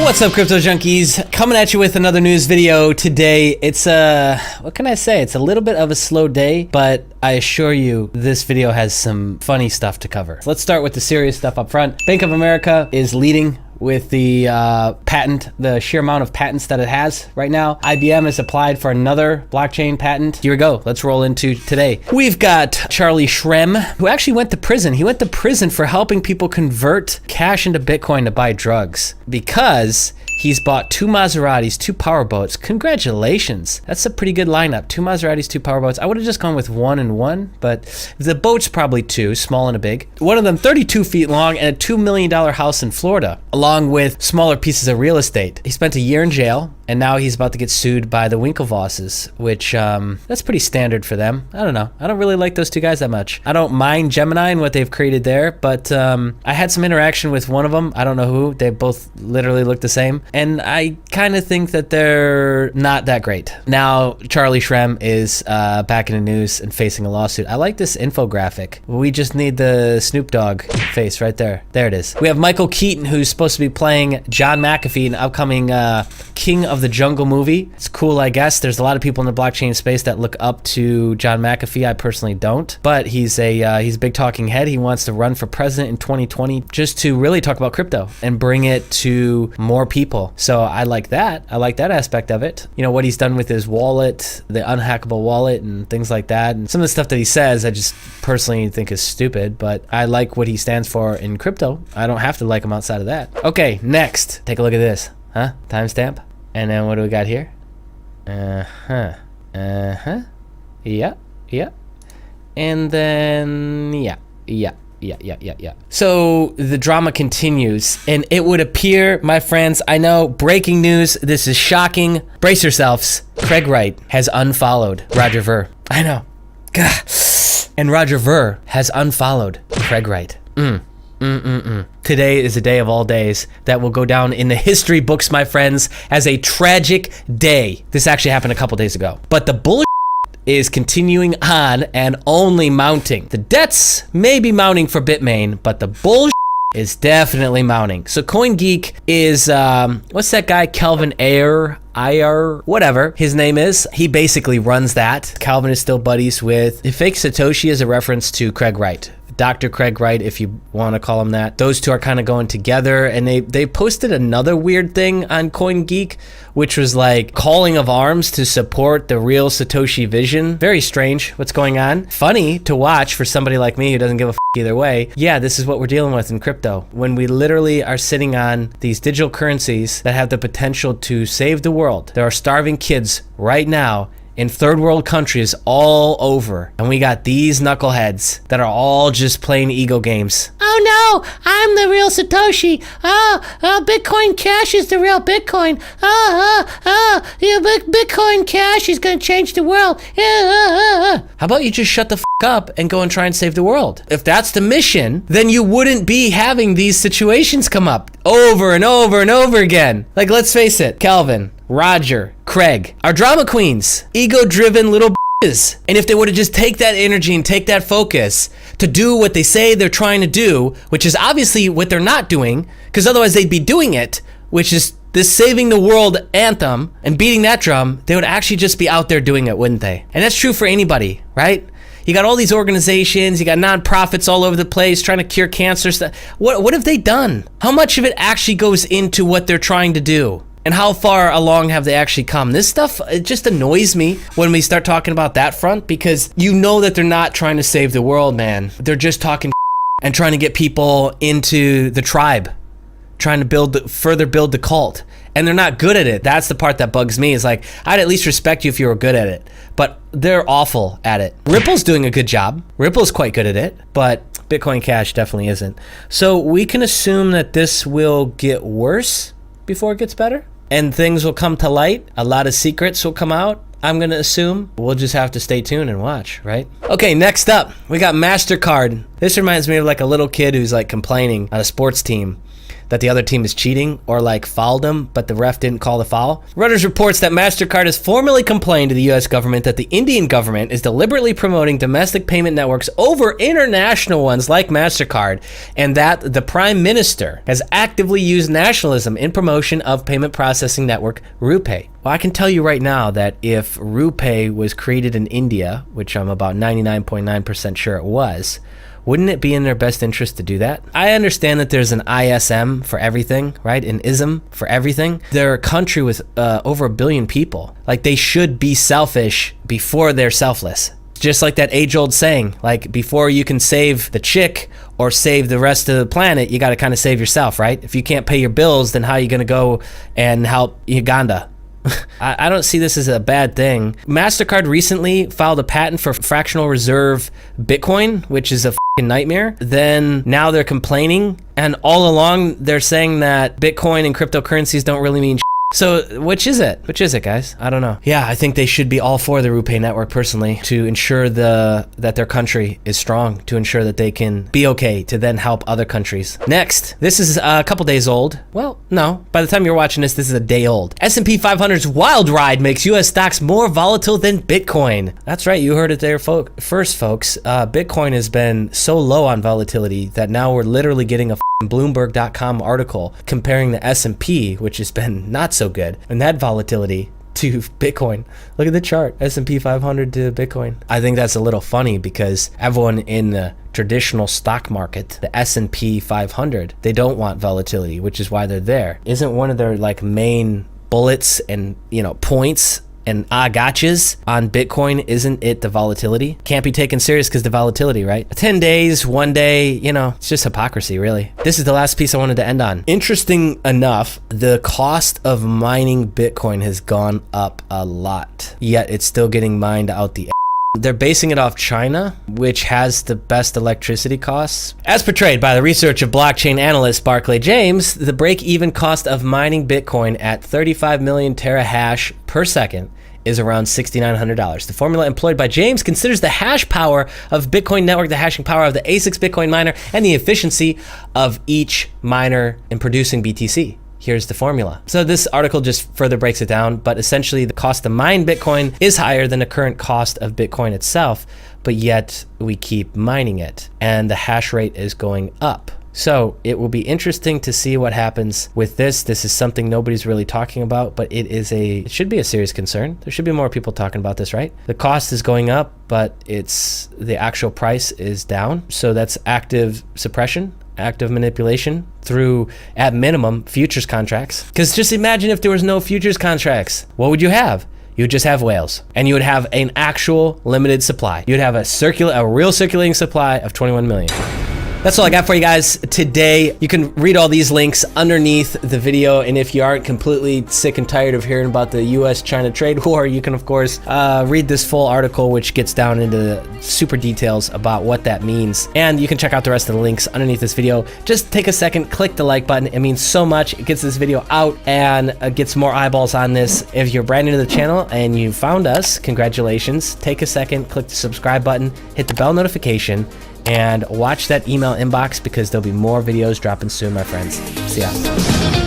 What's up, crypto junkies? Coming at you with another news video today. It's what can I say? It's a little bit of a slow day, but I assure you this video has some funny stuff to cover. Let's start with the serious stuff up front. Bank of America is leading with the the sheer amount of patents that it has right now. IBM has applied for another blockchain patent. Here we go. Let's roll into today. We've got Charlie Shrem, who actually went to prison. He went to prison for helping people convert cash into Bitcoin to buy drugs because he's bought 2 Maseratis, 2 powerboats. Congratulations. That's a pretty good lineup. 2 Maseratis, 2 powerboats. I would have just gone with 1 and 1, but the boat's probably 2, small and a big. One of them 32 feet long and a $2 million house in Florida, along with smaller pieces of real estate. He spent a year in jail, and now he's about to get sued by the Winklevosses, which, that's pretty standard for them. I don't know. I don't really like those 2 guys that much. I don't mind Gemini and what they've created there, but I had some interaction with one of them. I don't know who. They both literally look the same. And I kind of think that they're not that great. Now, Charlie Shrem is back in the news and facing a lawsuit. I like this infographic. We just need the Snoop Dogg face right there. There it is. We have Michael Keaton, who's supposed to be playing John McAfee in an upcoming King of the Jungle movie. It's cool, I guess. There's a lot of people in the blockchain space that look up to John McAfee. I personally don't. But he's a big talking head. He wants to run for president in 2020 just to really talk about crypto and bring it to more people. So I like that. I like that aspect of it. You know, what he's done with his wallet, the unhackable wallet and things like that. And some of the stuff that he says, I just personally think is stupid, but I like what he stands for in crypto. I don't have to like him outside of that. Okay, next. Take a look at this. Huh? Timestamp. And then what do we got here? Yeah. And then, yeah. So the drama continues, and it would appear, my friends, I know, breaking news, this is shocking. Brace yourselves. Craig Wright has unfollowed Roger Ver. I know. Gah. And Roger Ver has unfollowed Craig Wright. Today is a day of all days that will go down in the history books, my friends, as a tragic day. This actually happened a couple days ago. But the bullshit is continuing on and only mounting. The debts may be mounting for Bitmain, but the bullshit is definitely mounting. So CoinGeek is, what's that guy, Calvin Ayre, whatever his name is. He basically runs that. Calvin is still buddies with the fake Satoshi as a reference to Craig Wright. Dr. Craig Wright, if you want to call him that. Those two are kind of going together, and they posted another weird thing on CoinGeek, which was like calling of arms to support the real Satoshi vision. Very strange what's going on. Funny to watch for somebody like me who doesn't give a either way. Yeah, this is what we're dealing with in crypto. When we literally are sitting on these digital currencies that have the potential to save the world. There are starving kids right now in third world countries all over. And we got these knuckleheads that are all just playing ego games. Oh no, I'm the real Satoshi. Bitcoin Cash is the real Bitcoin. Bitcoin Cash is gonna change the world. How about you just shut the up and go and try and save the world? If that's the mission, then you wouldn't be having these situations come up over and over and over again. Like, let's face it, Calvin, Roger, Craig are drama queens, ego-driven little bitches. And if they were to just take that energy and take that focus to do what they say they're trying to do, which is obviously what they're not doing, because otherwise they'd be doing it, which is this saving the world anthem and beating that drum, they would actually just be out there doing it, wouldn't they? And that's true for anybody, right? You got all these organizations, you got nonprofits all over the place trying to cure cancer stuff. What have they done? How much of it actually goes into what they're trying to do? And how far along have they actually come? This stuff, it just annoys me when we start talking about that front, because you know that they're not trying to save the world, man. They're just talking and trying to get people into the tribe, trying to further build the cult. And they're not good at it. That's the part that bugs me. Is like, I'd at least respect you if you were good at it. But they're awful at it. Ripple's doing a good job. Ripple's quite good at it. But Bitcoin Cash definitely isn't. So we can assume that this will get worse before it gets better. And things will come to light. A lot of secrets will come out, I'm going to assume. We'll just have to stay tuned and watch, right? Okay, next up, we got MasterCard. This reminds me of like a little kid who's like complaining on a sports team that the other team is cheating or like fouled them, but the ref didn't call the foul. Reuters reports that MasterCard has formally complained to the US government that the Indian government is deliberately promoting domestic payment networks over international ones like MasterCard, and that the Prime Minister has actively used nationalism in promotion of payment processing network RuPay. Well, I can tell you right now that if RuPay was created in India, which I'm about 99.9% sure it was, wouldn't it be in their best interest to do that? I understand that there's an ISM for everything, right? An ism for everything. They're a country with over 1 billion people. Like, they should be selfish before they're selfless. Just like that age-old saying, like, before you can save the chick or save the rest of the planet, you got to kind of save yourself, right? If you can't pay your bills, then how are you going to go and help Uganda? I don't see this as a bad thing. MasterCard recently filed a patent for fractional reserve Bitcoin, which is a fucking nightmare. Then now they're complaining, and all along they're saying that Bitcoin and cryptocurrencies don't really mean shit. So which is it? Which is it, guys? I don't know. Yeah, I think they should be all for the RuPay network personally, to ensure that their country is strong, to ensure that they can be okay, to then help other countries. Next, this is a couple days old. Well, no, by the time you're watching this is a day old. S&P 500's wild ride makes US stocks more volatile than Bitcoin. That's right, you heard it there first, folks. Bitcoin has been so low on volatility that now we're literally getting a Bloomberg.com article comparing the S&P, which has been not so good, and that volatility, to Bitcoin. Look at the chart, S&P 500 to Bitcoin. I think that's a little funny because everyone in the traditional stock market, the S&P 500, they don't want volatility, which is why they're there. Isn't one of their like main bullets and, you know, points and gotchas on Bitcoin, isn't it the volatility? Can't be taken serious because the volatility, right? 10 days, 1 day, you know, it's just hypocrisy, really. This is the last piece I wanted to end on. Interesting enough, the cost of mining Bitcoin has gone up a lot, yet it's still getting mined out the They're basing it off China, which has the best electricity costs. As portrayed by the research of blockchain analyst Barclay James, the break-even cost of mining Bitcoin at 35 million terahash per second is around $6,900. The formula employed by James considers the hash power of Bitcoin network, the hashing power of the ASICs Bitcoin miner, and the efficiency of each miner in producing BTC. Here's the formula. So this article just further breaks it down, but essentially the cost to mine Bitcoin is higher than the current cost of Bitcoin itself, but yet we keep mining it, and the hash rate is going up. So it will be interesting to see what happens with this. This is something nobody's really talking about, but it should be a serious concern. There should be more people talking about this, right? The cost is going up, but the actual price is down. So that's active suppression, active manipulation through, at minimum, futures contracts. Because just imagine if there was no futures contracts. What would you have? You would just have whales, and you would have an actual limited supply. You'd have a real circulating supply of 21 million. That's all I got for you guys today. You can read all these links underneath the video, and if you aren't completely sick and tired of hearing about the US-China trade war, you can of course read this full article, which gets down into the super details about what that means. And you can check out the rest of the links underneath this video. Just take a second, click the like button. It means so much. It gets this video out and gets more eyeballs on this. If you're brand new to the channel and you found us, congratulations. Take a second, click the subscribe button, hit the bell notification, and watch that email inbox because there'll be more videos dropping soon, my friends. See ya.